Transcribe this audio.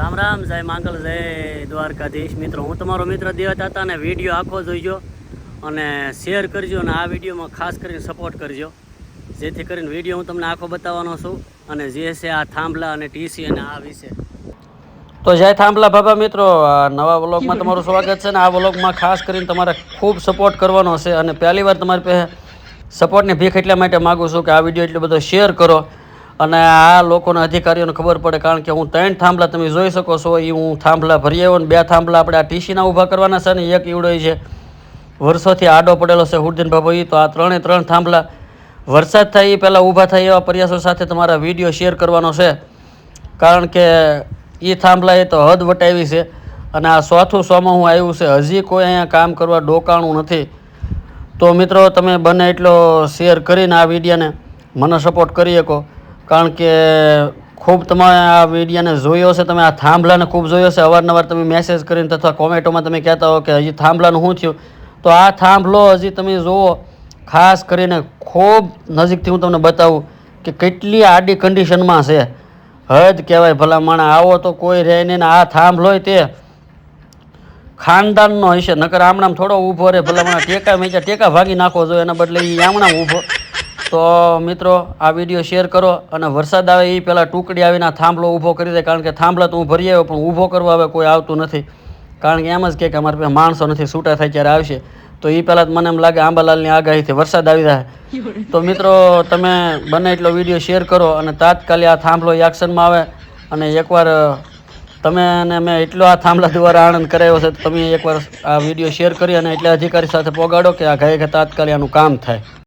રામ રામ, જય માંગલ, જય દ્વારકાધીશ. મિત્રો, હું તમારો મિત્ર દેવતા અને વિડીયો આખો જોઈજો અને શેર કરજો અને આ વિડીયોમાં ખાસ કરીને સપોર્ટ કરજો, જેથી કરીને વિડીયો હું તમને આખો બતાવવાનો છું અને જે છે આ થાંભલા અને ટીસી અને આ વિશે. તો જય થાંભલા બાબા મિત્રો, નવા વ્લોગમાં તમારું સ્વાગત છે ને આ વ્લોગમાં ખાસ કરીને તમારે ખૂબ સપોર્ટ કરવાનો છે અને પહેલી વાર તમારી પાસે સપોર્ટની ભીખ એટલા માટે માગું છું કે આ વિડીયો એટલો બધો શેર કરો અને આ લોકોના અધિકારીઓને ખબર પડે, કારણ કે હું 3 થાંભલા તમે જોઈ શકો છો એ હું થાંભલા ભરી આવ્યો ને 2 થાંભલા આપણે આ ટીસીના ઊભા કરવાના છે ને એક ઈવડો છે વર્ષોથી આડો પડેલો છે હુરદીન બાબા. તો આ 3 થાંભલા વરસાદ થાય એ પહેલાં ઊભા થાય એવા પ્રયાસો સાથે તમારા વિડીયો શેર કરવાનો છે, કારણ કે એ થાંભલા એ તો હદ વટાવી છે અને આ ચોથું સોમાહું આવ્યું છે, હજી કોઈ અહીંયા કામ કરવા ડોકાણું નથી. તો મિત્રો, તમે બને એટલો શેર કરીને આ વિડીયોને મને સપોર્ટ કરી શકો, કારણ કે ખૂબ તમે આ વિડીયોને જોયો છે, તમે આ થાંભલાને ખૂબ જોયો છે. અવારનવાર તમે મેસેજ કરીને અથવા કોમેન્ટોમાં તમે કહેતા હો કે હજી થાંભલાનું શું થયું, તો આ થાંભલો હજી તમે જુઓ, ખાસ કરીને ખૂબ નજીકથી હું તમને બતાવું કે કેટલી આડી કન્ડિશનમાં છે. હદ કહેવાય ભલામણ. આવો તો કોઈ રહે નહીં ને આ થાંભલો તે ખાનદાનનો હશે, નકર આમણામ થોડો ઊભો રહે ભલામણ. ટેકા ભાગી નાખવો જોઈએ, એના બદલે એ આમણામ ઊભો. તો મિત્રો, આ વિડીયો શેર કરો અને વરસાદ આવે એ પહેલાં ટુકડી આવીને આ થાંભલો ઊભો કરી દે, કારણ કે થાંભલા તો હું ભરી આવ્યો પણ ઊભો કરવા હવે કોઈ આવતું નથી, કારણ કે એમ જ કે અમારી પાસે માણસો નથી, છૂટા થાય ત્યારે આવશે. તો એ પહેલાં મને એમ લાગે આંબાલાલની આગાહીથી વરસાદ આવી જાય. તો મિત્રો, તમે બને એટલો વિડીયો શેર કરો અને તાત્કાલિક આ થાંભલો એક્શનમાં આવે. અને એકવાર તમે અને મેં એટલો આ થાંભલા દ્વારા આનંદ કરાવ્યો છે, તો તમે એકવાર આ વિડીયો શેર કરી અને એટલે અધિકારી સાથે પહોંચાડો કે આ ઘાય તાત્કાલિક આનું કામ થાય.